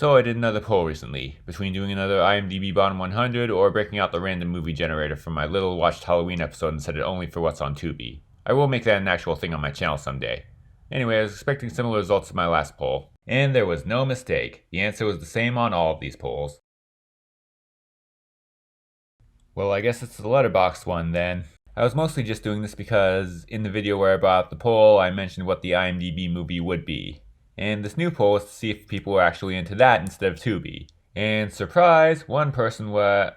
So I did another poll recently, between doing another IMDB Bottom 100 or breaking out the random movie generator from my little watched Halloween episode and set it only for what's on Tubi. I will make that an actual thing on my channel someday. Anyway, I was expecting similar results to my last poll, and there was no mistake. The answer was the same on all of these polls. Well, I guess it's the letterboxd one then. I was mostly just doing this because in the video where I brought up the poll, I mentioned what the IMDb movie would be. And this new poll was to see if people were actually into that instead of Tubi. And surprise, one person was...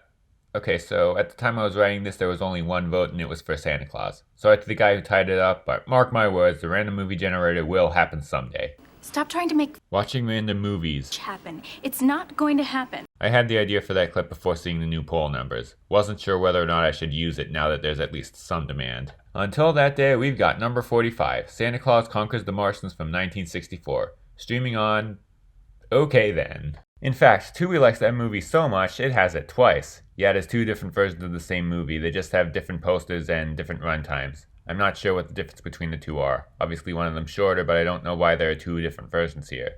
Okay, so at the time I was writing this, there was only one vote and it was for Santa Claus. Sorry to the guy who tied it up, but mark my words, the random movie generator will happen someday. Stop trying to make watching random movies happen. It's not going to happen. I had the idea for that clip before seeing the new poll numbers. Wasn't sure whether or not I should use it now that there's at least some demand. Until that day, we've got number 45, Santa Claus Conquers the Martians from 1964. Streaming on... Okay then. In fact, Tubi likes that movie so much, it has it twice. Yeah, there's two different versions of the same movie, they just have different posters and different runtimes. I'm not sure what the difference between the two are. Obviously one of them's shorter, but I don't know why there are two different versions here.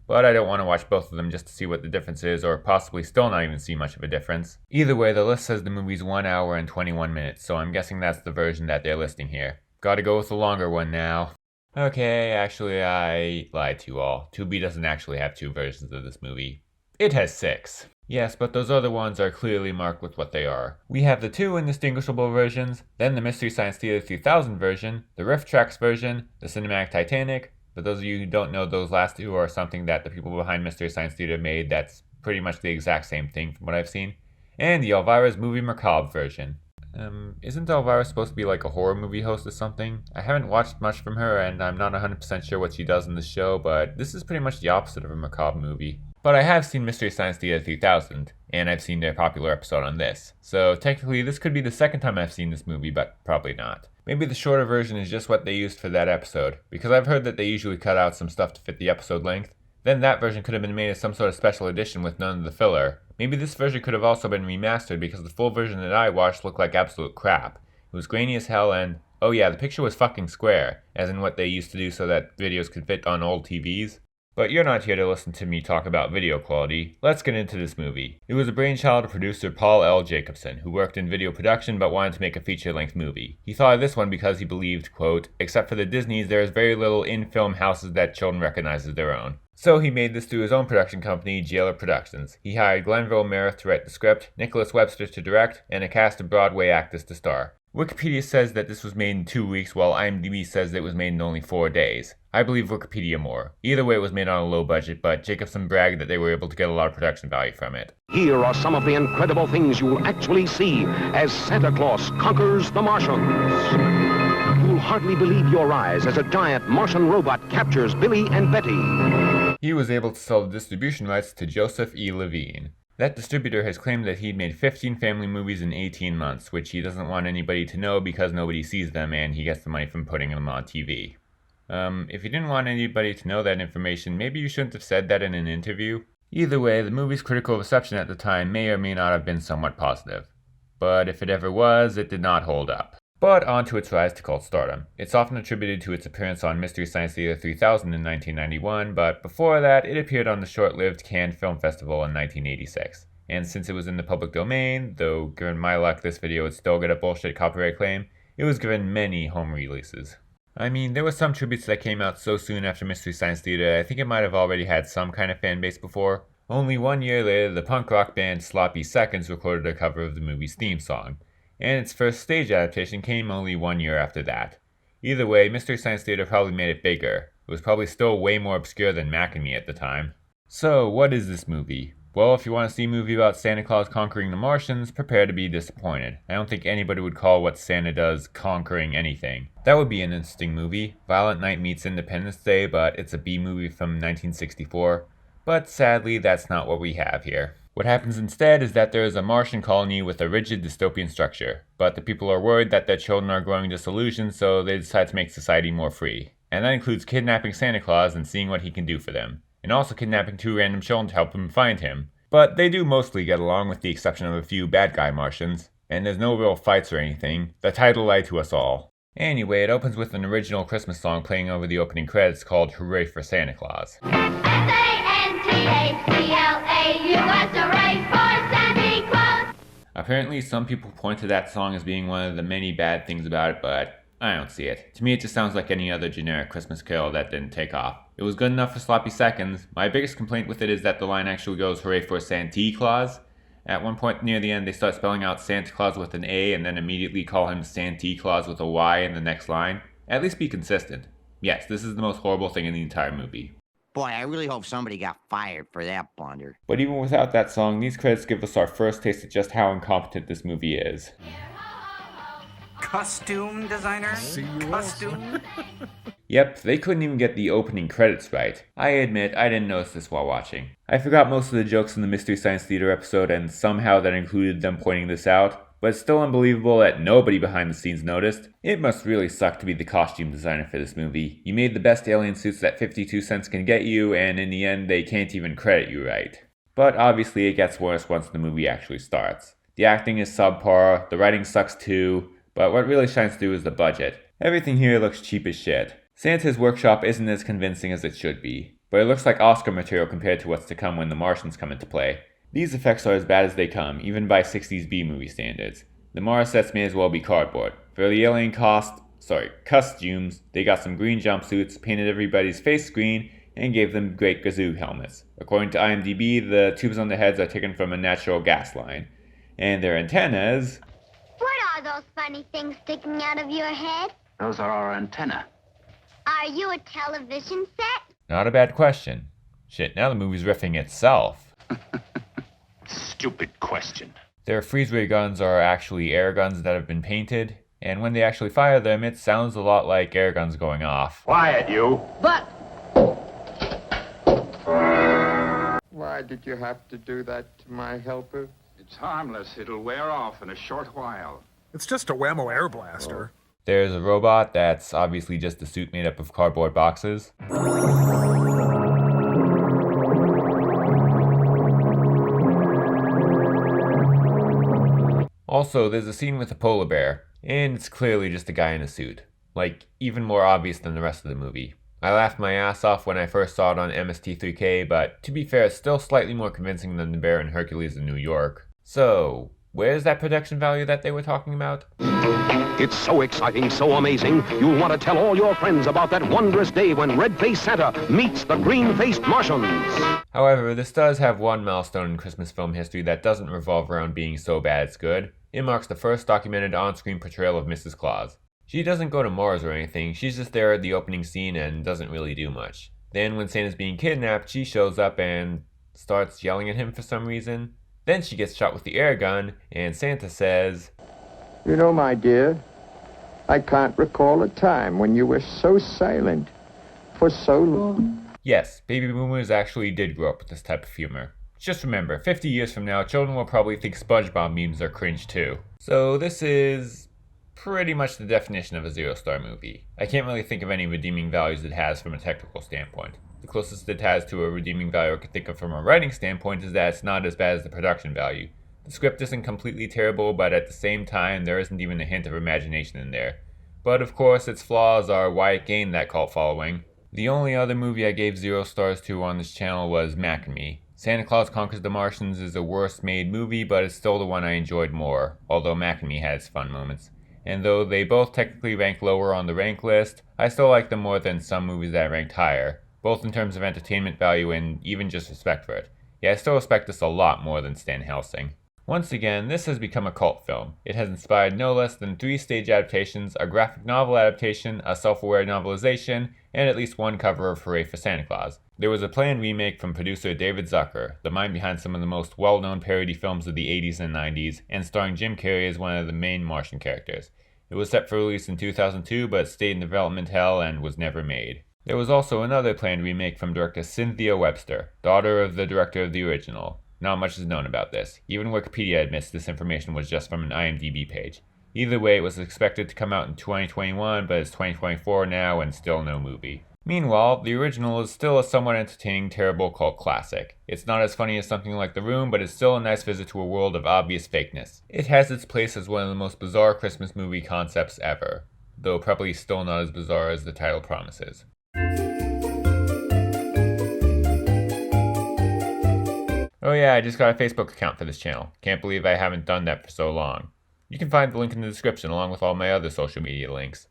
But I don't want to watch both of them just to see what the difference is, or possibly still not even see much of a difference. Either way, the list says the movie's 1 hour and 21 minutes, so I'm guessing that's the version that they're listing here. Gotta go with the longer one now. Okay, actually I lied to you all. Tubi doesn't actually have two versions of this movie. It has 6. Yes, but those other ones are clearly marked with what they are. We have the two indistinguishable versions, then the Mystery Science Theater 3000 version, the Riff Tracks version, the Cinematic Titanic. For those of you who don't know, those last two are something that the people behind Mystery Science Theater made that's pretty much the exact same thing from what I've seen. And the Elvira's Movie Macabre version. Isn't Elvira supposed to be like a horror movie host or something? I haven't watched much from her and I'm not 100% sure what she does in the show, but this is pretty much the opposite of a macabre movie. But I have seen Mystery Science Theater 3000, and I've seen their popular episode on this. So technically this could be the second time I've seen this movie, but probably not. Maybe the shorter version is just what they used for that episode, because I've heard that they usually cut out some stuff to fit the episode length. Then that version could have been made as some sort of special edition with none of the filler. Maybe this version could have also been remastered because the full version that I watched looked like absolute crap. It was grainy as hell and, oh yeah, the picture was fucking square, as in what they used to do so that videos could fit on old TVs. But you're not here to listen to me talk about video quality. Let's get into this movie. It was a brainchild of producer Paul L. Jacobson, who worked in video production but wanted to make a feature-length movie. He thought of this one because he believed, quote, except for the Disneys, there is very little in-film houses that children recognize as their own. So he made this through his own production company, Jailer Productions. He hired Glenville Meredith to write the script, Nicholas Webster to direct, and a cast of Broadway actors to star. Wikipedia says that this was made in 2 weeks, while IMDb says that it was made in only 4 days. I believe Wikipedia more. Either way, it was made on a low budget, but Jacobson bragged that they were able to get a lot of production value from it. Here are some of the incredible things you'll actually see as Santa Claus conquers the Martians. You'll hardly believe your eyes as a giant Martian robot captures Billy and Betty. He was able to sell the distribution rights to Joseph E. Levine. That distributor has claimed that he'd made 15 family movies in 18 months, which he doesn't want anybody to know because nobody sees them and he gets the money from putting them on TV. If you didn't want anybody to know that information, maybe you shouldn't have said that in an interview. Either way, the movie's critical reception at the time may or may not have been somewhat positive. But if it ever was, it did not hold up. But on to its rise to cult stardom. It's often attributed to its appearance on Mystery Science Theater 3000 in 1991, but before that, it appeared on the short-lived Cannes Film Festival in 1986. And since it was in the public domain, though given my luck this video would still get a bullshit copyright claim, it was given many home releases. I mean, there were some tributes that came out so soon after Mystery Science Theater, I think it might have already had some kind of fan base before. Only 1 year later, the punk rock band Sloppy Seconds recorded a cover of the movie's theme song. And its first stage adaptation came only 1 year after that. Either way, Mystery Science Theater probably made it bigger. It was probably still way more obscure than Mac and Me at the time. So, what is this movie? Well, if you want to see a movie about Santa Claus conquering the Martians, prepare to be disappointed. I don't think anybody would call what Santa does conquering anything. That would be an interesting movie. Violent Night meets Independence Day, but it's a B movie from 1964. But sadly, that's not what we have here. What happens instead is that there is a Martian colony with a rigid dystopian structure, but the people are worried that their children are growing disillusioned, so they decide to make society more free. And that includes kidnapping Santa Claus and seeing what he can do for them, and also kidnapping 2 random children to help them find him. But they do mostly get along with the exception of a few bad guy Martians, and there's no real fights or anything. The title lied to us all. Anyway, it opens with an original Christmas song playing over the opening credits called Hooray for Santa Claus. SANTACLAUS. Apparently, some people point to that song as being one of the many bad things about it, but I don't see it. To me, it just sounds like any other generic Christmas carol that didn't take off. It was good enough for sloppy seconds. My biggest complaint with it is that the line actually goes hooray for Santa Claus. At one point near the end, they start spelling out Santa Claus with an A and then immediately call him Santa Claus with a Y in the next line. At least be consistent. Yes, this is the most horrible thing in the entire movie. Boy, I really hope somebody got fired for that blunder. But even without that song, these credits give us our first taste of just how incompetent this movie is. Costume designer? Costume? Yep, they couldn't even get the opening credits right. I admit, I didn't notice this while watching. I forgot most of the jokes in the Mystery Science Theater episode, and somehow that included them pointing this out, but it's still unbelievable that nobody behind the scenes noticed. It must really suck to be the costume designer for this movie. You made the best alien suits that 52 cents can get you, and in the end, they can't even credit you right. But obviously, it gets worse once the movie actually starts. The acting is subpar, the writing sucks too, but what really shines through is the budget. Everything here looks cheap as shit. Santa's workshop isn't as convincing as it should be, but it looks like Oscar material compared to what's to come when the Martians come into play. These effects are as bad as they come, even by 60s B-movie standards. The Mars sets may as well be cardboard. For the alien costumes, they got some green jumpsuits, painted everybody's face green, and gave them great gazoo helmets. According to IMDB, the tubes on their heads are taken from a natural gas line. And their antennas... What are those funny things sticking out of your head? Those are our antenna. Are you a television set? Not a bad question. Shit, now the movie's riffing itself. Stupid question. Their freeze-ray guns are actually air guns that have been painted, and when they actually fire them, it sounds a lot like air guns going off. Quiet, you. But Why did you have to do that to my helper? It's harmless. It'll wear off in a short while. It's just a whammo air blaster. There's a robot that's obviously just a suit made up of cardboard boxes. Also, there's a scene with a polar bear, and it's clearly just a guy in a suit. Like, even more obvious than the rest of the movie. I laughed my ass off when I first saw it on MST3K, but to be fair, it's still slightly more convincing than the bear in Hercules in New York. So, where's that production value that they were talking about? It's so exciting, so amazing, you'll want to tell all your friends about that wondrous day when red-faced Santa meets the green-faced Martians. However, this does have one milestone in Christmas film history that doesn't revolve around being so bad it's good. It marks the first documented on-screen portrayal of Mrs. Claus. She doesn't go to Mars or anything, she's just there at the opening scene and doesn't really do much. Then when Santa's being kidnapped, she shows up and starts yelling at him for some reason. Then she gets shot with the air gun, and Santa says, You know, my dear, I can't recall a time when you were so silent for so long. Yes, baby boomers actually did grow up with this type of humor. Just remember, 50 years from now, children will probably think SpongeBob memes are cringe too. So this is pretty much the definition of a zero-star movie. I can't really think of any redeeming values it has from a technical standpoint. The closest it has to a redeeming value I could think of from a writing standpoint is that it's not as bad as the production value. The script isn't completely terrible, but at the same time, there isn't even a hint of imagination in there. But of course, its flaws are why it gained that cult following. The only other movie I gave 0 stars to on this channel was Mac and Me. Santa Claus Conquers the Martians is a worse made movie, but it's still the one I enjoyed more, although Mac and Me had its fun moments. And though they both technically rank lower on the rank list, I still like them more than some movies that ranked higher, both in terms of entertainment value and even just respect for it. Yeah, I still respect this a lot more than Stan Helsing. Once again, this has become a cult film. It has inspired no less than 3 stage adaptations, a graphic novel adaptation, a self-aware novelization, and at least one cover of Hooray for Santa Claus. There was a planned remake from producer David Zucker, the mind behind some of the most well-known parody films of the 80s and 90s, and starring Jim Carrey as one of the main Martian characters. It was set for release in 2002, but stayed in development hell and was never made. There was also another planned remake from director Cynthia Webster, daughter of the director of the original. Not much is known about this. Even Wikipedia admits this information was just from an IMDB page. Either way, it was expected to come out in 2021, but it's 2024 now and still no movie. Meanwhile, the original is still a somewhat entertaining, terrible cult classic. It's not as funny as something like The Room, but it's still a nice visit to a world of obvious fakeness. It has its place as one of the most bizarre Christmas movie concepts ever, though probably still not as bizarre as the title promises. Oh yeah, I just got a Facebook account for this channel. Can't believe I haven't done that for so long. You can find the link in the description along with all my other social media links.